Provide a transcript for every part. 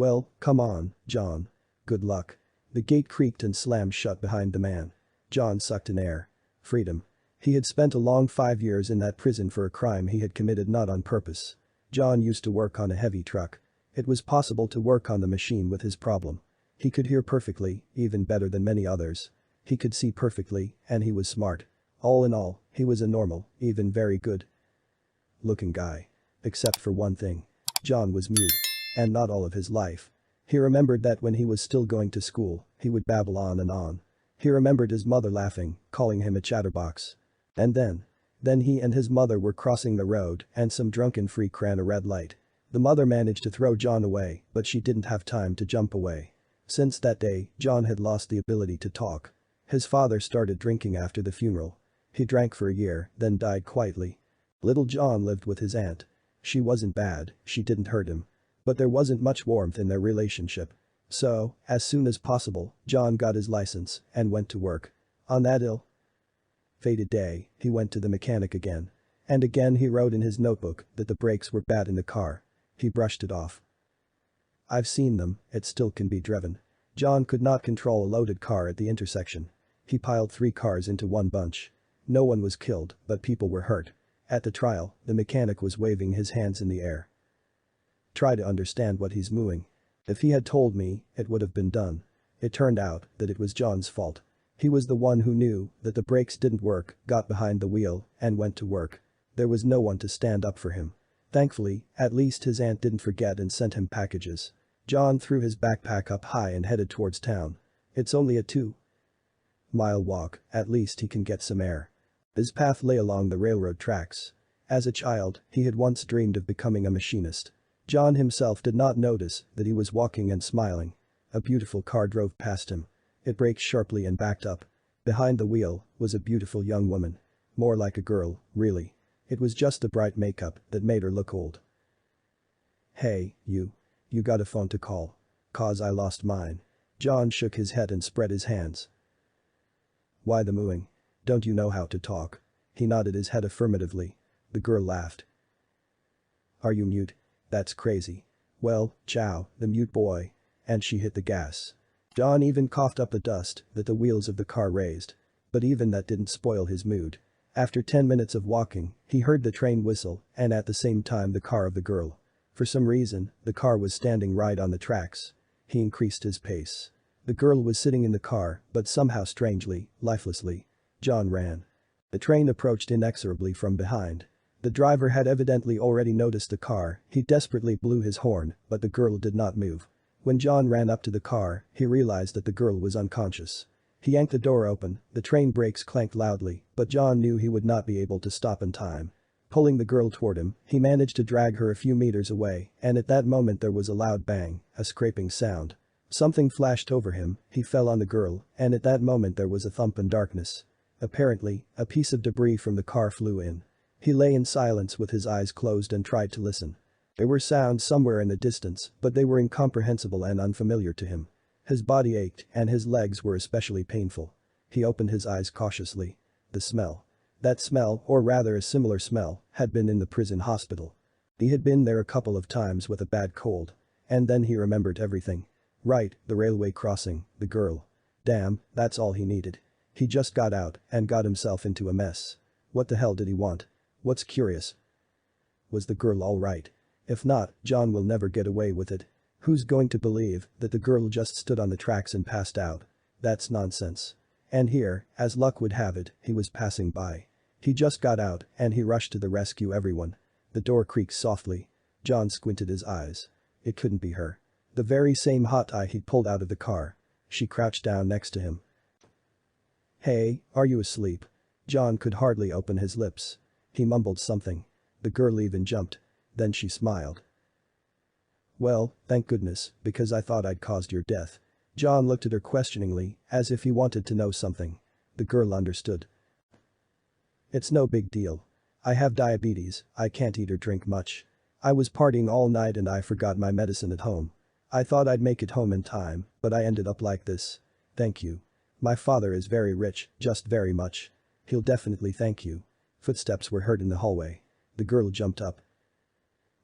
Well, come on, John. Good luck. The gate creaked and slammed shut behind the man. John sucked in air. Freedom. He had spent a long 5 years in that prison for a crime he had committed not on purpose. John used to work on a heavy truck. It was possible to work on the machine with his problem. He could hear perfectly, even better than many others. He could see perfectly, and he was smart. All in all, he was a normal, even very good looking guy. Except for one thing. John was mute. And not all of his life. He remembered that when he was still going to school, he would babble on and on. He remembered his mother laughing, calling him a chatterbox. And then he and his mother were crossing the road and some drunken freak ran a red light. The mother managed to throw John away, but she didn't have time to jump away. Since that day, John had lost the ability to talk. His father started drinking after the funeral. He drank for a year, then died quietly. Little John lived with his aunt. She wasn't bad, she didn't hurt him. But there wasn't much warmth in their relationship. So, as soon as possible, John got his license and went to work. On that ill-fated day, he went to the mechanic again. And again he wrote in his notebook that the brakes were bad in the car. He brushed it off. I've seen them, it still can be driven. John could not control a loaded car at the intersection. He piled 3 cars into one bunch. No one was killed, but people were hurt. At the trial, the mechanic was waving his hands in the air. Try to understand what he's mooing. If he had told me, it would have been done. It turned out that it was John's fault. He was the one who knew that the brakes didn't work, got behind the wheel, and went to work. There was no one to stand up for him. Thankfully, at least his aunt didn't forget and sent him packages. John threw his backpack up high and headed towards town. It's only a 2-mile walk, at least he can get some air. His path lay along the railroad tracks. As a child, he had once dreamed of becoming a machinist. John himself did not notice that he was walking and smiling. A beautiful car drove past him. It braked sharply and backed up. Behind the wheel was a beautiful young woman. More like a girl, really. It was just the bright makeup that made her look old. Hey, you got a phone to call? 'Cause I lost mine. John shook his head and spread his hands. Why the mooing? Don't you know how to talk? He nodded his head affirmatively. The girl laughed. Are you mute? That's crazy. Well, ciao, the mute boy. And she hit the gas. John even coughed up the dust that the wheels of the car raised. But even that didn't spoil his mood. After 10 minutes of walking, he heard the train whistle and at the same time the car of the girl. For some reason, the car was standing right on the tracks. He increased his pace. The girl was sitting in the car, but somehow strangely, lifelessly. John ran. The train approached inexorably from behind. The driver had evidently already noticed the car, he desperately blew his horn, but the girl did not move. When John ran up to the car, he realized that the girl was unconscious. He yanked the door open, the train brakes clanked loudly, but John knew he would not be able to stop in time. Pulling the girl toward him, he managed to drag her a few meters away, and at that moment there was a loud bang, a scraping sound. Something flashed over him, he fell on the girl, and at that moment there was a thump in darkness. Apparently, a piece of debris from the car flew in. He lay in silence with his eyes closed and tried to listen. There were sounds somewhere in the distance, but they were incomprehensible and unfamiliar to him. His body ached and his legs were especially painful. He opened his eyes cautiously. The smell. That smell, or rather a similar smell, had been in the prison hospital. He had been there a couple of times with a bad cold. And then he remembered everything. Right, the railway crossing, the girl. Damn, that's all he needed. He just got out and got himself into a mess. What the hell did he want? What's curious? Was the girl all right? If not, John will never get away with it. Who's going to believe that the girl just stood on the tracks and passed out? That's nonsense. And here, as luck would have it, he was passing by. He just got out and he rushed to the rescue everyone. The door creaked softly. John squinted his eyes. It couldn't be her. The very same hot eye he'd pulled out of the car. She crouched down next to him. Hey, are you asleep? John could hardly open his lips. He mumbled something. The girl even jumped. Then she smiled. Well, thank goodness, because I thought I'd caused your death. John looked at her questioningly, as if he wanted to know something. The girl understood. It's no big deal. I have diabetes, I can't eat or drink much. I was partying all night and I forgot my medicine at home. I thought I'd make it home in time, but I ended up like this. Thank you. My father is very rich, just very much. He'll definitely thank you. Footsteps were heard in the hallway. The girl jumped up.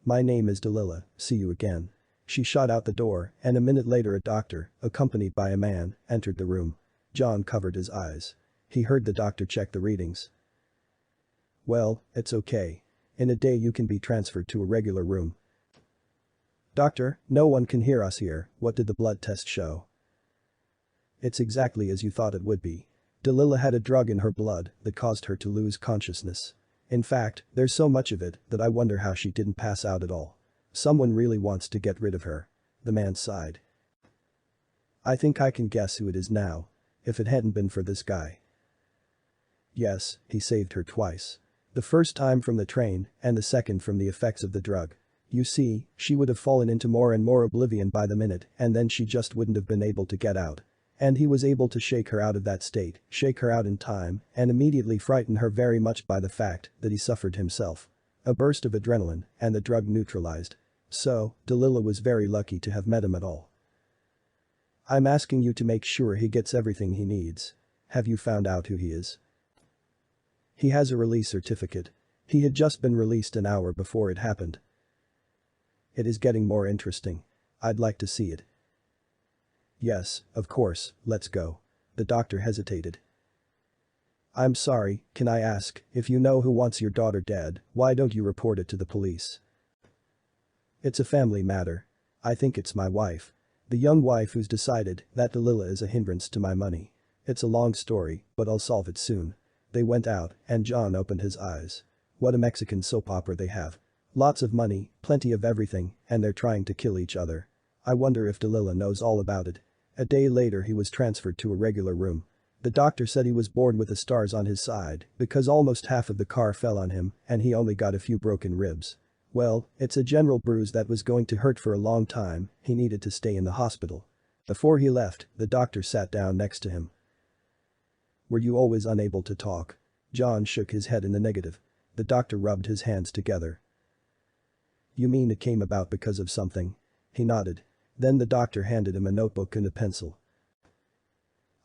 My name is Delilah, see you again. She shot out the door, and a minute later a doctor, accompanied by a man, entered the room. John covered his eyes. He heard the doctor check the readings. "Well, it's okay. In a day you can be transferred to a regular room." "Doctor, no one can hear us here. What did the blood test show?" "It's exactly as you thought it would be. Delilah had a drug in her blood that caused her to lose consciousness. In fact, there's so much of it that I wonder how she didn't pass out at all. Someone really wants to get rid of her." The man sighed. "I think I can guess who it is now. If it hadn't been for this guy." "Yes, he saved her twice. The first time from the train and the second from the effects of the drug. You see, she would have fallen into more and more oblivion by the minute and then she just wouldn't have been able to get out. And he was able to shake her out of that state, shake her out in time, and immediately frighten her very much by the fact that he suffered himself. A burst of adrenaline, and the drug neutralized. So, Delilah was very lucky to have met him at all. I'm asking you to make sure he gets everything he needs. Have you found out who he is?" "He has a release certificate. He had just been released an hour before it happened." "It is getting more interesting. I'd like to see it." "Yes, of course, let's go." The doctor hesitated. "I'm sorry, can I ask, if you know who wants your daughter dead, why don't you report it to the police?" "It's a family matter. I think it's my wife. The young wife who's decided that Delilah is a hindrance to my money. It's a long story, but I'll solve it soon." They went out, and John opened his eyes. What a Mexican soap opera they have. Lots of money, plenty of everything, and they're trying to kill each other. I wonder if Delilah knows all about it. A day later he was transferred to a regular room. The doctor said he was born with the stars on his side because almost half of the car fell on him and he only got a few broken ribs. Well, it's a general bruise that was going to hurt for a long time. He needed to stay in the hospital. Before he left, the doctor sat down next to him. "Were you always unable to talk?" John shook his head in the negative. The doctor rubbed his hands together. "You mean it came about because of something?" He nodded. Then the doctor handed him a notebook and a pencil.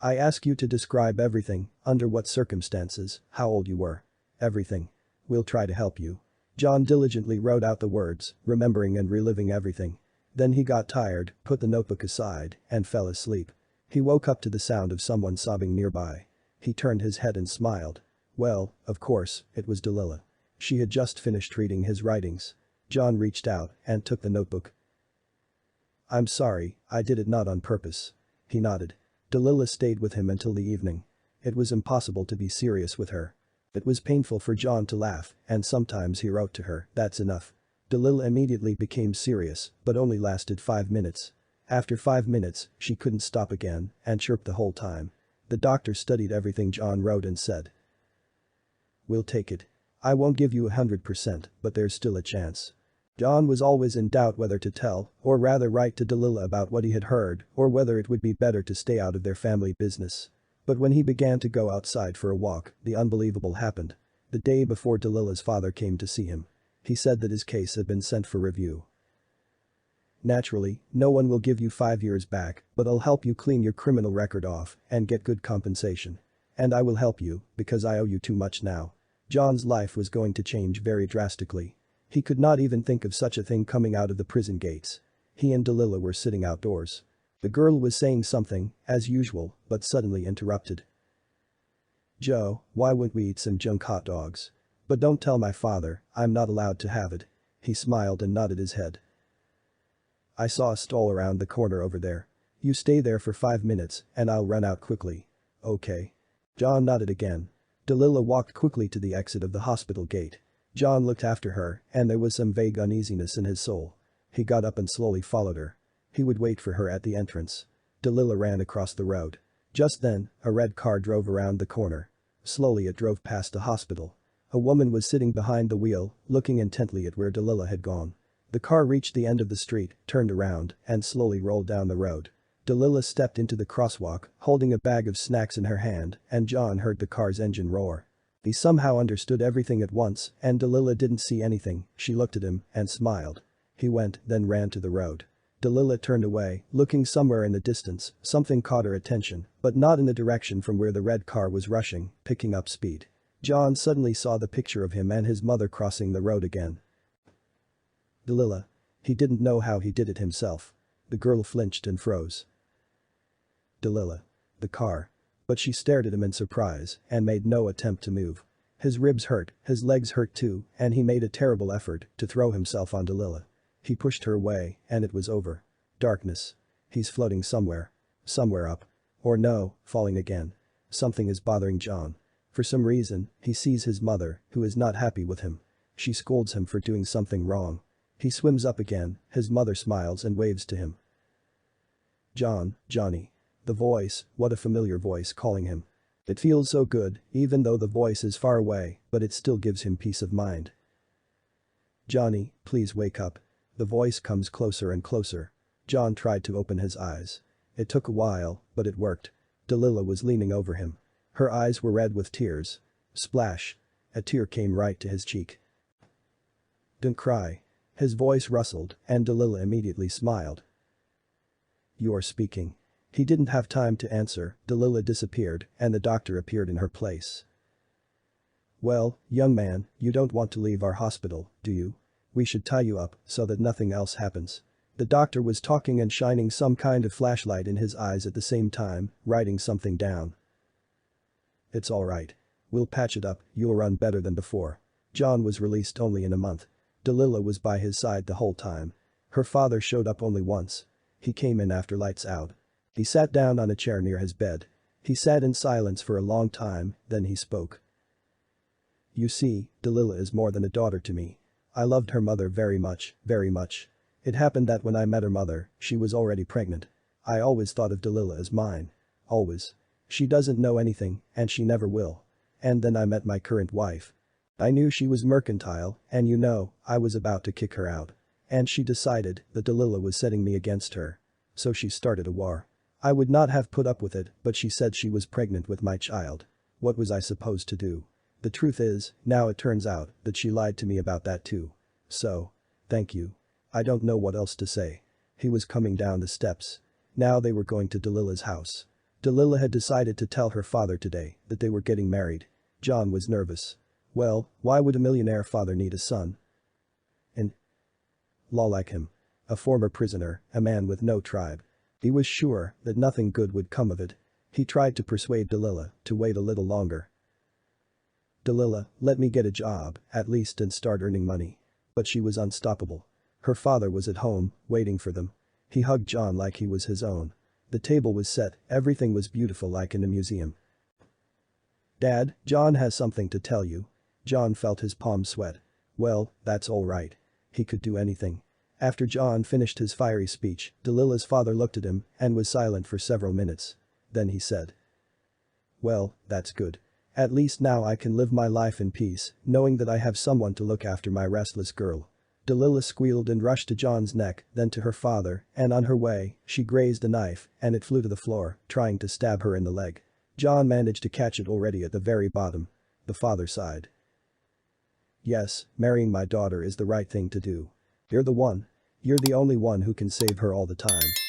"I ask you to describe everything, under what circumstances, how old you were. Everything. We'll try to help you." John diligently wrote out the words, remembering and reliving everything. Then he got tired, put the notebook aside, and fell asleep. He woke up to the sound of someone sobbing nearby. He turned his head and smiled. Well, of course, it was Delilah. She had just finished reading his writings. John reached out and took the notebook. "I'm sorry, I did it not on purpose." He nodded. Delilah stayed with him until the evening. It was impossible to be serious with her. It was painful for John to laugh, and sometimes he wrote to her, "That's enough." Delilah immediately became serious, but only lasted 5 minutes. After 5 minutes, she couldn't stop again and chirped the whole time. The doctor studied everything John wrote and said, "We'll take it. I won't give you 100%, but there's still a chance." John was always in doubt whether to tell, or rather write to Delilah about what he had heard, or whether it would be better to stay out of their family business. But when he began to go outside for a walk, the unbelievable happened. The day before Delilah's father came to see him. He said that his case had been sent for review. "Naturally, no one will give you 5 years back, but I'll help you clean your criminal record off and get good compensation. And I will help you, because I owe you too much now." John's life was going to change very drastically. He could not even think of such a thing coming out of the prison gates. He and Delilah were sitting outdoors. The girl was saying something, as usual, but suddenly interrupted. "Joe, why wouldn't we eat some junk hot dogs? But don't tell my father, I'm not allowed to have it." He smiled and nodded his head. "I saw a stall around the corner over there. You stay there for 5 minutes and I'll run out quickly." "Okay." John nodded again. Delilah walked quickly to the exit of the hospital gate. John looked after her and there was some vague uneasiness in his soul. He got up and slowly followed her. He would wait for her at the entrance. Delilah ran across the road. Just then, a red car drove around the corner. Slowly it drove past the hospital. A woman was sitting behind the wheel, looking intently at where Delilah had gone. The car reached the end of the street, turned around, and slowly rolled down the road. Delilah stepped into the crosswalk, holding a bag of snacks in her hand, and John heard the car's engine roar. He somehow understood everything at once, and Delilah didn't see anything. She looked at him and smiled. He went, then ran to the road. Delilah turned away, looking somewhere in the distance. Something caught her attention, but not in the direction from where the red car was rushing, picking up speed. John suddenly saw the picture of him and his mother crossing the road again. "Delilah. He didn't know how he did it himself. The girl flinched and froze. Delilah. The car. But she stared at him in surprise and made no attempt to move. His ribs hurt, his legs hurt too, and he made a terrible effort to throw himself on Delilah. He pushed her away, and it was over. Darkness. He's floating somewhere. Somewhere up. Or no, falling again. Something is bothering John. For some reason, he sees his mother, who is not happy with him. She scolds him for doing something wrong. He swims up again, his mother smiles and waves to him. John, Johnny. The voice, what a familiar voice calling him. It feels so good, even though the voice is far away, but it still gives him peace of mind. Johnny, please wake up. The voice comes closer and closer. John tried to open his eyes. It took a while, but it worked. Delilah was leaning over him. Her eyes were red with tears. Splash. A tear came right to his cheek. Don't cry. His voice rustled, and Delilah immediately smiled. You're speaking. He didn't have time to answer, Delilah disappeared, and the doctor appeared in her place. Well, young man, you don't want to leave our hospital, do you? We should tie you up so that nothing else happens. The doctor was talking and shining some kind of flashlight in his eyes at the same time, writing something down. It's all right. We'll patch it up, you'll run better than before. John was released only in a month. Delilah was by his side the whole time. Her father showed up only once. He came in after lights out. He sat down on a chair near his bed. He sat in silence for a long time, then he spoke. You see, Delilah is more than a daughter to me. I loved her mother very much, very much. It happened that when I met her mother, she was already pregnant. I always thought of Delilah as mine. Always. She doesn't know anything, and she never will. And then I met my current wife. I knew she was mercantile, and you know, I was about to kick her out. And she decided that Delilah was setting me against her. So she started a war. I would not have put up with it, but she said she was pregnant with my child. What was I supposed to do? The truth is, now it turns out that she lied to me about that too. So, thank you. I don't know what else to say. He was coming down the steps. Now they were going to Delilah's house. Delilah had decided to tell her father today that they were getting married. John was nervous. Well, why would a millionaire father need a son? Law like him. A former prisoner, a man with no tribe. He was sure that nothing good would come of it. He tried to persuade Delilah to wait a little longer. Delilah, let me get a job, at least, and start earning money. But she was unstoppable. Her father was at home, waiting for them. He hugged John like he was his own. The table was set, everything was beautiful like in a museum. Dad, John has something to tell you. John felt his palms sweat. Well, that's all right. He could do anything. After John finished his fiery speech, Delilah's father looked at him and was silent for several minutes. Then he said. Well, that's good. At least now I can live my life in peace, knowing that I have someone to look after my restless girl. Delilah squealed and rushed to John's neck, then to her father, and on her way, she grazed a knife and it flew to the floor, trying to stab her in the leg. John managed to catch it already at the very bottom. The father sighed. Yes, marrying my daughter is the right thing to do. You're the one. You're the only one who can save her all the time.